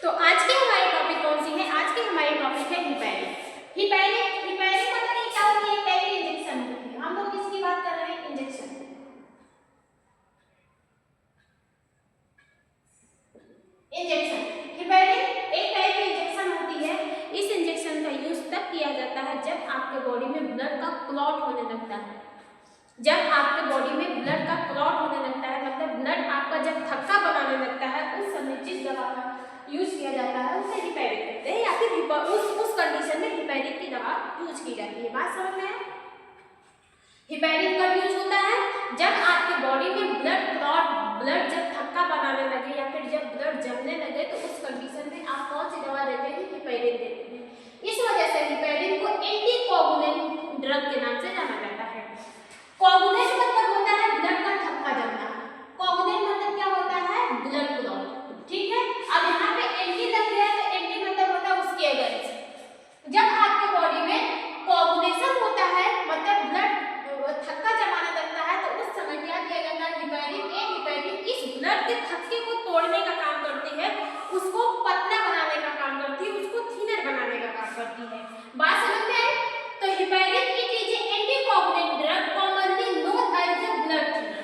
तो आज की हमारी टॉपिक कौन सी है? आज की हमारी टॉपिक है हिपैरिक। हिपैरिक मतलब ये क्या होती है? एक टाइप की इंजेक्शन होती है। हम लोग किसकी बात कर रहे हैं? इंजेक्शन। इंजेक्शन हिपैरिक एक टाइप की इंजेक्शन होती है। इस इंजेक्शन का यूज तब किया जाता है जब आपके बॉडी में ब्लड का क्लॉट होने लगता है। जब आपके बॉडी में ब्लड का क्लॉट होने लगता है, मतलब ब्लड आपका जब थक्का बनाने लगता है, उस समय जिस दवा का यूज किया जाता है उसे हिपैरिक कहते हैं, या फिर उस कंडीशन में हिपैरिक की दवा यूज की जाती है। बात समझ में है? हिपैरिक का यूज होता है जब आपके बॉडी में ब्लड जब थक्का बनाने लगे या फिर जब ब्लड जमने लगे, तो उस कंडीशन में आप कौन सी दवा देते हैं? हिपैरिक देते हैं। इस वजह से हिपैरिक को एंटीकोगुलेंट ड्रग के नाम से जाना जाता है। कोगुलेंट मतलब होता है ब्लड का थक्का जमना। कोगुलेंट मतलब क्या होता है? Blood clot. ठीक है, अब यहाँ पे एंटी लग गया है, तो एंटी मतलब होता है उसके अगेंस्ट। जब आपके बॉडी में कोगुलेशन होता है, मतलब ब्लड थक्का जमाने लगता है, तो उस समय क्या किया जाता है? हिपैरिक इस ब्लड के थक्के को तोड़ने का काम करती है, उसको पतला बनाने का काम करती है, उसको थिनर बनाने का काम करती है। बात समझ में आई? तो heparin it is anticoagulant drug commonly known as a blood thinner.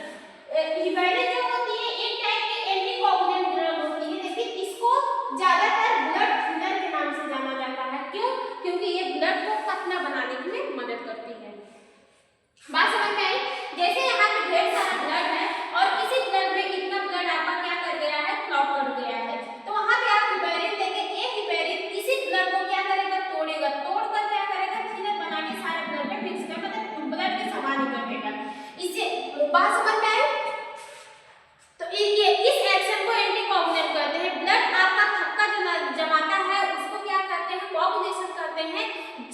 Heparin जो होती है एक टाइप की एंटीकोगुलेंट ड्रग होती है, लेकिन इसको ज्यादातर ब्लड थिनर के नाम से जाना जाता है। क्यों? क्योंकि ये ब्लड को पतला बनाने में मदद करती है। बात समझ में आई? जैसे यहाँ पे ढेर सारा ब्लड है और इसी ब्लड में इतना ब्लड आपका क्या कर गया है? क्लॉट कर गया है, तो वहां पे आप हिपैरिक देंगे। एक हिपैरिक इसी ब्लड को क्या करेगा? तोड़ेगा। तोड़कर क्या करेगा? थिनर बना के सारे ब्लड में मिक्स कर, मतलब ब्लड के समान ही कर देगा। इसे बात समझ में आई? तो ये इस एक्शन को एंटीकोगुलेंट कहते हैं। ब्लड आपका थक्का जमाता है, उसको क्या करते हैं? कोगुलेशन करते हैं।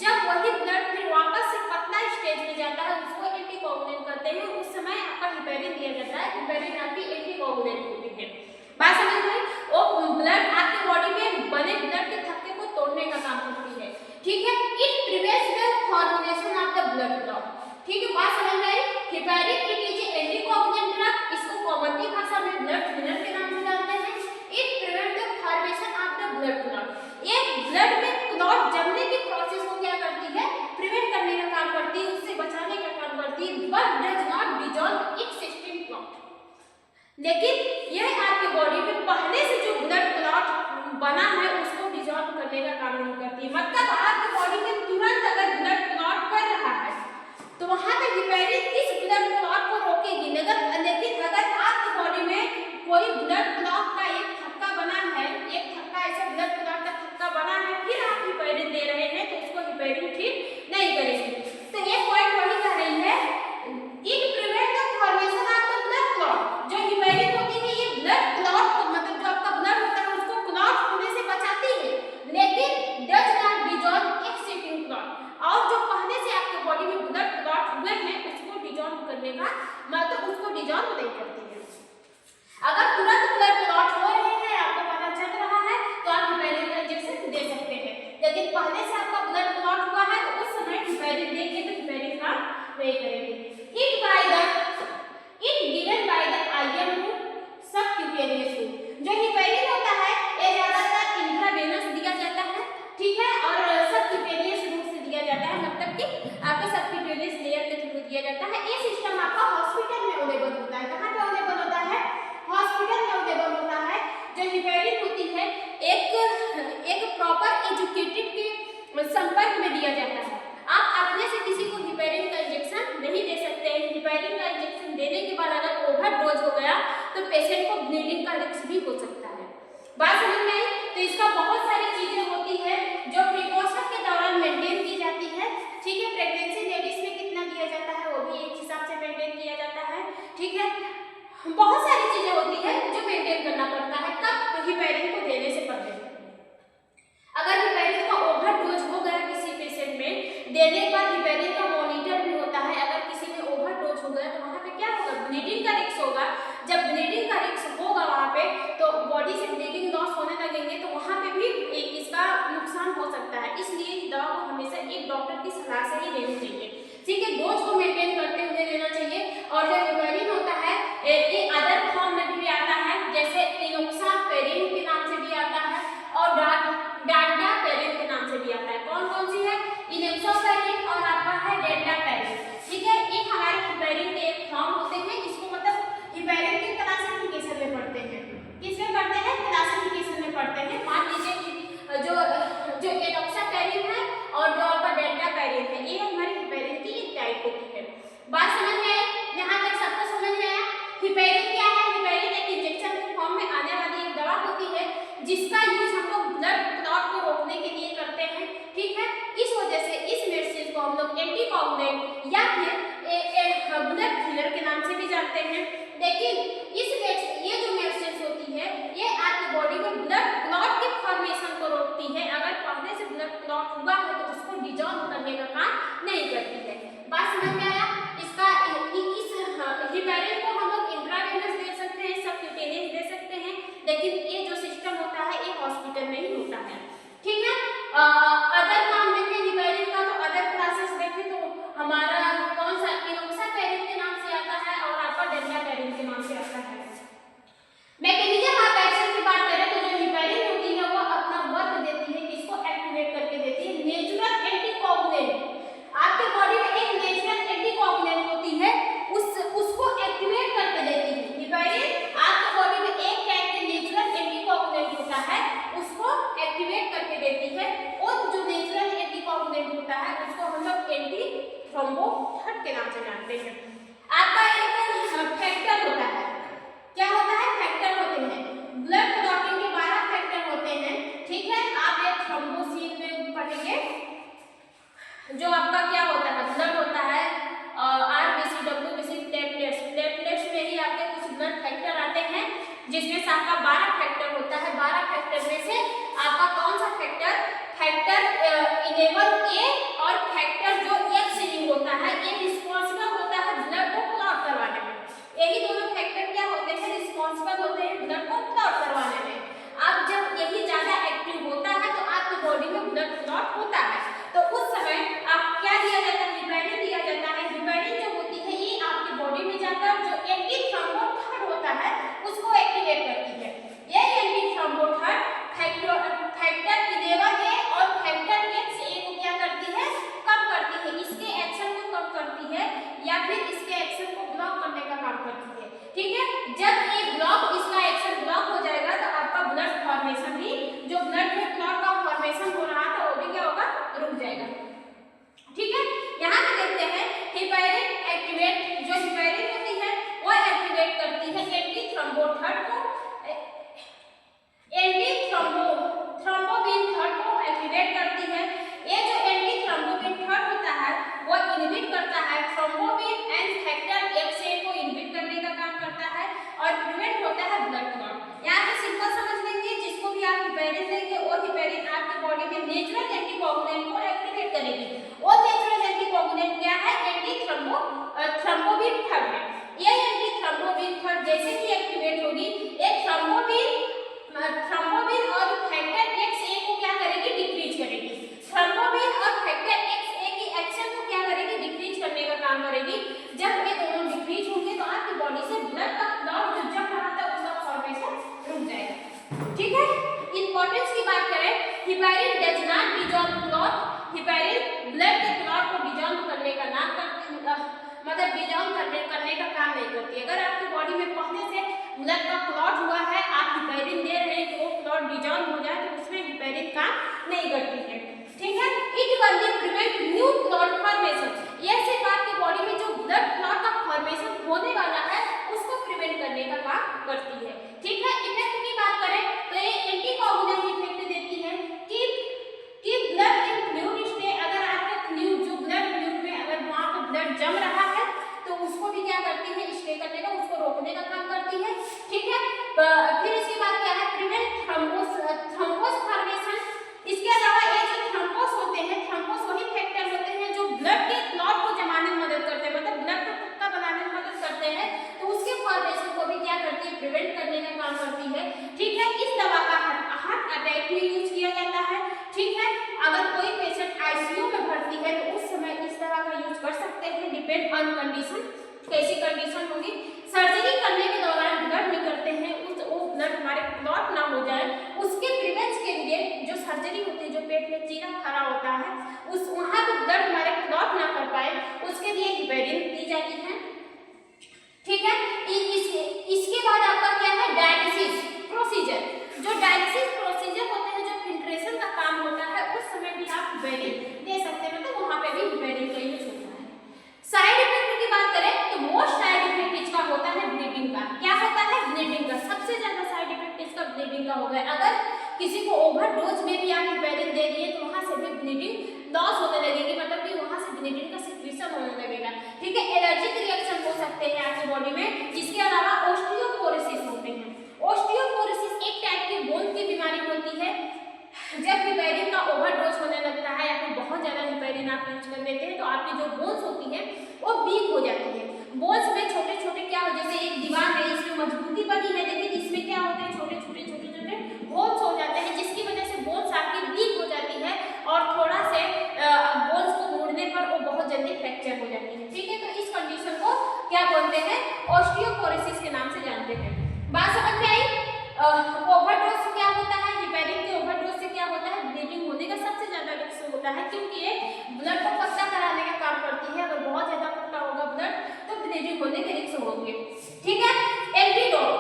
जब वही ब्लड फिर वापस से पतला स्टेज में जाता है, उसको एंटीकोगुलेंट करते हैं। उस समय आपका हिपैरिक दिया जाता है। हिपैरिक आपकी एंटीकोगुलेंट होती है। बात समझ में? वो ब्लड आपके बॉडी में बने ब्लड के थक्के को तोड़ने का काम करती है। ठीक है, it prevents the formation of the blood clot. ठीक है, बात समझ में आई? Heparin it is anticoagulant drug, इसको कॉमनली भाषा में ब्लड थिनर के नाम से जानते हैं। It prevent the formation of the blood clot. ये ब्लड में क्लॉट जमने की प्रोसेस को क्या करती है? प्रिवेंट करने का काम करती है, उससे बचाने का काम करती है, but does not dissolve existing clot. लेकिन यह आपके बॉडी में पहले से जो ब्लड क्लॉट बना है उसको डिसॉल्व करने का काम नहीं करती। मतलब आपके बॉडी में तुरंत अगर ब्लड क्लॉट कर रहा है तो वहां पे हिपैरिक इस ब्लड क्लॉट को रोकेगी। लेकिन अगर आपकी बॉडी में कोई ब्लड क्लॉट का एक थक्का बना है, एक थक्का ऐसा ब्लड क्लॉट का थक्का बना है, फिर आप हिपैरिक दे रहे हैं, तो उसको हिपैरिक ठीक नहीं करेगी। तो ये पॉइंट वही कह रही है, it prevent the formation of the blood clot. जो हिपैरिक होती है ये ब्लड क्लॉट मतलब जो आपका ब्लड होता है उसको क्लॉट होने से बचाती है, लेकिन does not dissolve existing clot. और जो पहले से आपके बॉडी में ब्लड क्लॉट हुए हैं उसको डिसॉल्व करने का मतलब उसको डिसॉल्व नहीं करती है। अगर तुरंत ब्लड क्लॉट हो रहे हैं, आपको पता चल रहा है, तो आप हिपैरिक का इंजेक्शन दे सकते हैं। लेकिन पहले से आपका ब्लड क्लॉट हुआ है तो उस समय हिपैरिक देंगे तो हिपैरिक काम नहीं करेगी। It given by the IM route subcutaneous route. जो हिपैरिक होता है ये ज्यादातर इंट्रावेनस दिया जाता है, ठीक है, और सबक्यूटेनियस रूट से दिया जाता है, मतलब कि आपका सबक्यूटेनियस लेयर के थ्रू दिया जाता है। ये सिस्टम आपका हॉस्पिटल में अवेलेबल होता है। कहां पे अवेलेबल होता है? हॉस्पिटल में अवेलेबल होता है। जो हिपैरिक होती है एक प्रॉपर एजुकेटेड के संपर्क में दिया जाता है। आप अपने से किसी को हिपैरिक का इंजेक्शन नहीं दे सकते हैं। हिपैरिक का इंजेक्शन देने के बाद अगर ओवरडोज हो गया तो पेशेंट को ब्लीडिंग का रिस्क भी हो सकता है। बात समझ में आई? तो इसका बहुत सारी चीजें होती है जो प्रिकॉशन के दौरान मेंटेन की जाती है। ठीक है, प्रेगनेंसी लेडीज में कितना दिया जाता है वो भी एक हिसाब से मेंटेन किया जाता है। ठीक है, बहुत सारी चीजें होती है जो मेंटेन करना पड़ता है कब? हिपैरिक को देने से पहले। अगर हिपैरिक का ओवरडोज हो गया किसी पेशेंट में, देने के बाद हिपैरिक का मॉनिटर भी होता है। अगर किसी में ओवरडोज हो गया तो वहां पे क्या होगा? ब्लीडिंग का रिस्क होगा। जब ब्लीडिंग का रिस्क होगा वहां पे तो बॉडी से ब्लीडिंग लॉस होने लगेंगे, तो वहां पे भी जिसका यूज हम लोग ब्लड क्लॉट को रोकने के लिए करते हैं, ठीक है। इस वजह से इस मेडिसिन को हम लोग एंटीकोगुलेंट या फिर ब्लड थिनर के नाम से भी जानते हैं। लेकिन ये जो मेडिसिन होती है ये आपकी बॉडी में ब्लड क्लॉट के फॉर्मेशन को रोकती है। अगर पहले से ब्लड क्लॉट हुआ है तो उसको डिसॉल्व करने का काम नहीं करती है। बात समझ में आया? इसका इस हिपेरिन को हम लोग इंट्रावेनस दे सकते हैं, सबक्यूटेनियस दे सकते हैं, लेकिन ये जो सिस्टम होता है ये हॉस्पिटल में ही होता है, ठीक है। अदर नाम देखें हिपेरिन का तो अदर क्लासेस देखें तो हमारा कौन सा इनोक्सापेरिन के नाम से आता है और आपका डेल्टापेरिन के नाम से आता है। मैकेनिज्म ऑफ एक्शन की बात करें तो जो हिपेरिन होती है वो अपना वर्क देती है, किसको एक्टिवेट करके देती है, नेचुरल एंटीकोगुलेंट। आपके बॉडी में एक नेचुरल एंटीकोगुलेंट होती है उसको एक्टिवेट करके देती है। हिपेरिन आपके बॉडी में एक टाइप के नेचुरल एंटीकोगुलेंट होता है उसको एक्टिवेट करके देती है, और जो नेचुरल एंटीकोगुलेंट होता है उसको हम लोग एंटी थ्रोम्बोथर्ड के नाम से जानते हैं। आपका एक फैक्टर होता है, क्या होता है, फैक्टर होते हैं। ब्लड क्लॉटिंग के 12 फैक्टर होते हैं, ठीक है। आप एक थ्रोम्बोसिन में पढ़ेंगे, जो आपका क्या होता है, ब्लड होता है, आरबीसी, डब्ल्यूबीसी, प्लेटलेट्स में ही आपके कुछ ब्लड फैक्टर आते हैं, जिसमें से आपका 12 फैक्टर होता है। 12 फैक्टर में से आपका कौन सा फैक्टर 11A और फैक्टर जो X लिंक होता है ये रिस्पॉन्सिबल होता है ब्लड को क्लॉट करवाने में। यही दोनों फैक्टर क्या होते हैं, रिस्पॉन्सिबल होते हैं ब्लड को क्लॉट करवाने में। अब जब यही ज्यादा एक्टिव होता है तो आपकी बॉडी में ब्लड क्लॉट होता है, तो उस समय आप क्या दिया जाता है, हिपेरिन दिया जाता है। हिपेरिन जो होती है ये आपकी बॉडी में जाकर जो एंटी थ्रोम्बोथर्ड होता है उसको एक्टिवेट करती है। ये एंटी थ्रोम्बोथर्ड फैक्टर 11A और फैक्टर XA को क्या करती है, कम करती है, इसके एक्शन को कम करती है या फिर इसके एक्शन को ब्लॉक करने का काम करती है, ठीक है। जब ये इसका एक्शन ब्लॉक हो जाएगा तो आपका ब्लड फॉर्मेशन भी, जो ब्लड में क्लॉट का फॉर्मेशन हो रहा था वो भी क्या होगा, रुक जाएगा, ठीक है। यहाँ पे देखते हैं हिपेरिन एक्टिवेट, जो हिपेरिन होती है वो एक्टिवेट करती है एंटी थ्रोम्बोथर्ड को, थ्रोम्बोबिन थर्ड को एक्टिवेट करती है। ये जो एंटी थ्रोम्बोबिन थर्ड होता है वो इनहिबिट करता है थ्रोम्बोबिन एंड फैक्टर XA को इनहिबिट करने का काम करता है और प्रिवेंट होता है ब्लड क्लॉट। यहाँ पे सिंपल समझ लेंगे, जिसको भी आप हिपेरिन देंगे वो हिपेरिन आपके बॉडी में नेचुरल एंटीकोगुलेंट को एक्टिवेट करेगी। वो नेचुरल एंटीकोगुलेंट क्या है, एंटी थ्रोम्बोबिन थर्ड है। ये एंटी थ्रोम्बोबिन थर्ड जैसे कि एक्टिवेट होगी, एक थ्रोम्बोबिन और फैक्टर XA को क्या करेगी, डिक्रीज करेगी। थ्रोम्बोबिन और फैक्टर XA की एक्शन को क्या करेगी, डिक्रीज करने का काम करेगी। जब ये दोनों डिक्रीज होंगे तो आपकी बॉडी से ब्लड का क्लॉट जो जम रहा था उसका फॉर्मेशन रुक जाएगा, ठीक है। इंपॉर्टेंस की बात करें, heparin does not dissolve clot. Heparin blood के क्लॉट को डिसॉल्व करने का नाम करती मतलब डिसॉल्व करने का काम नहीं करती। अगर आपकी बॉडी में पहले से ब्लड का क्लॉट हुआ है, आप हिपेरिन दे रहे हैं कि वो क्लॉट डिसॉल्व हो जाए तो उसमें हिपेरिन काम नहीं करती है, ठीक है। It only prevent new clot formation. ये सिर्फ आपकी बॉडी में जो ब्लड क्लॉट का फॉर्मेशन होने वाला है उसको प्रिवेंट करने का काम करती है, ठीक है। इफेक्ट की बात करें तो ये एंटीकोगुलेंट इफेक्ट देती है कि ब्लड इन फ्लूइड स्टे। अगर आपका फ्लूइड जो ब्लड फ्लूइड में अगर वहां पर ब्लड जम रहा है तो उसको भी क्या करती है, स्टे करने का, उसको रोकने का काम करती है, ठीक है। फिर इसके बाद क्या है, प्रिवेंट थ्रोम्बोस फॉर्मेशन। इसके अलावा ये जो थ्रोम्बोस होते हैं, थ्रोम्बोस वही फैक्टर होते हैं जो ब्लड के क्लॉट को जमाने में मदद करते हैं, मतलब ब्लड को थक्का बनाने में मदद करते हैं, तो उसके फॉर्मेशन को भी क्या करती है, प्रिवेंट करने का काम करती है, ठीक है। इस दवा का हार्ट अटैक में यूज किया जाता है, ठीक है। अगर कोई पेशेंट आईसीयू में भर्ती है तो उस समय इस तरह का यूज कर सकते हैं, डिपेंड ऑन कंडीशन, कैसी कंडीशन होगी। सर्जरी करने के दौरान ब्लड निकलते हैं, वो ब्लड हमारे क्लॉट ना हो जाए उसके प्रिवेंशन के लिए जो सर्जरी होती है, जो पेट में चीरा खड़ा होता है उस वहां पे ब्लड हमारे क्लॉट ना कर पाए उसके लिए हिपेरिन दी जाती है, ठीक है। इसके बाद आपका क्या है, डायलिसिस प्रोसीजर। जो डायलिसिस प्रोसीजर होते हैं, जो फिल्ट्रेशन का काम होता है, उस समय भी आप हिपेरिन दे सकते हैं, मतलब वहां पे भी हिपेरिन का यूज होता है। साइड इफेक्ट की बात करें तो मोस्ट साइड इफेक्ट इसका होता है ब्लीडिंग का। क्या होता है, ब्लीडिंग का। सबसे ज्यादा साइड इफेक्ट इसका ब्लीडिंग का होगा। अगर किसी को ओवरडोज में भी आप हिपेरिन दे दिए तो वहां से भी ब्लीडिंग लॉस होने लगेगी, मतलब कि वहां से ब्लीडिंग का सिक्रीशन होने लगेगा। ठीक है, एलर्जिक रिएक्शन हो सकते हैं आपकी बॉडी में। इसके अलावा ऑस्टियोपोरोसिस होते हैं। ऑस्टियोपोरोसिस एक टाइप की बोन की बीमारी होती है। जब हिपेरिन का ओवरडोज होने लगता है या फिर बहुत ज्यादा हिपेरिन आप यूज कर लेते हैं तो आपकी जो बोन्स होती है वो वीक हो जाती है। बोन्स में छोटे छोटे क्या हो, जैसे एक दीवार है इसमें मजबूती बनी है लेकिन इसमें क्या होते हैं छोटे छोटे छोटे छोटे होल्स हो जाते हैं, जिसकी वजह से बोन्स आपकी वीक हो जाती है और थोड़ा से बोन्स को मोड़ने पर वो बहुत जल्दी फ्रैक्चर हो जाती है। ठीक है, तो इस कंडीशन को क्या बोलते हैं, ऑस्टियोपोरोसिस के नाम से जानते हैं। बात समझ में आई? ओवरडोज से क्या होता है, हिपेरिन के ओवरडोज से क्या होता है, ब्लीडिंग होने का सबसे ज्यादा रिस्क होता है क्योंकि ये ब्लड को पतला कराने का काम करती है। अगर बहुत ज्यादा पतला होगा ब्लड तो ब्लीडिंग होने के रिस्क होंगे। ठीक है, एंटीडोट,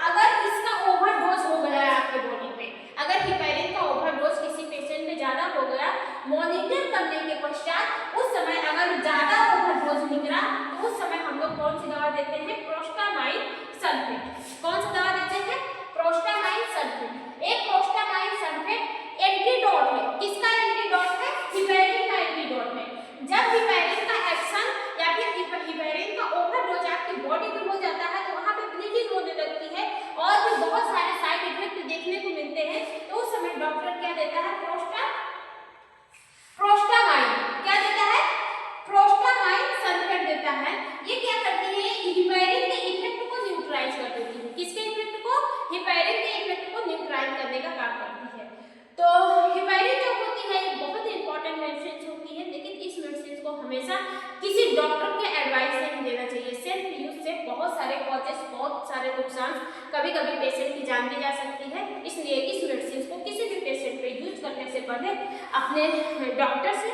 अगर इसका ओवरडोज हो गया है आपके बॉडी पे, अगर हिपेरिन का ओवरडोज किसी पेशेंट में ज्यादा हो गया, मॉनिटर करने के पश्चात उस समय अगर ज्यादा ओवरडोज निकला तो उस समय हम लोग कौन सी दवा देते हैं, प्रोस्टामाइन सल्फेट। कौन सी दवा देते हैं, प्रोस्टामाइन सल्फेट। एक प्रोस्टामाइन सल्फेट एंटीडोट है। किसका एंटीडोट है, हिपेरिन का एंटीडोट है। जब हिपेरिन का एक्शन या फिर हिपेरिन का ओवरडोज आपकी बॉडी में हो जाता है तो वहां पे ब्लीडिंग होने लगती है और भी बहुत सारे साइड इफेक्ट देखने को मिलते हैं, तो उस समय डॉक्टर क्या देता है, प्रोस्टामाइन क्या देता है, प्रोस्टामाइन सल्फेट देता है। ये क्या करती है, हिपेरिन के इफेक्ट को न्यूट्रलाइज कर देती है। किसके इफेक्ट को, हिपेरिन के इफेक्ट को न्यूट्रलाइज करने का काम करती है। तो हिपेरिन जो होती है ये बहुत इंपॉर्टेंट मेडिसिन होती है, लेकिन इस मेडिसिन को हमेशा किसी डॉक्टर के एडवाइस से नहीं देना चाहिए। सेल्फ यूज से बहुत सारे कॉजेस, बहुत सारे नुकसान, कभी कभी पेशेंट की जान भी जा सकती है। इसलिए इस मेडिसिन को किसी भी पेशेंट पे यूज करने से पहले अपने डॉक्टर से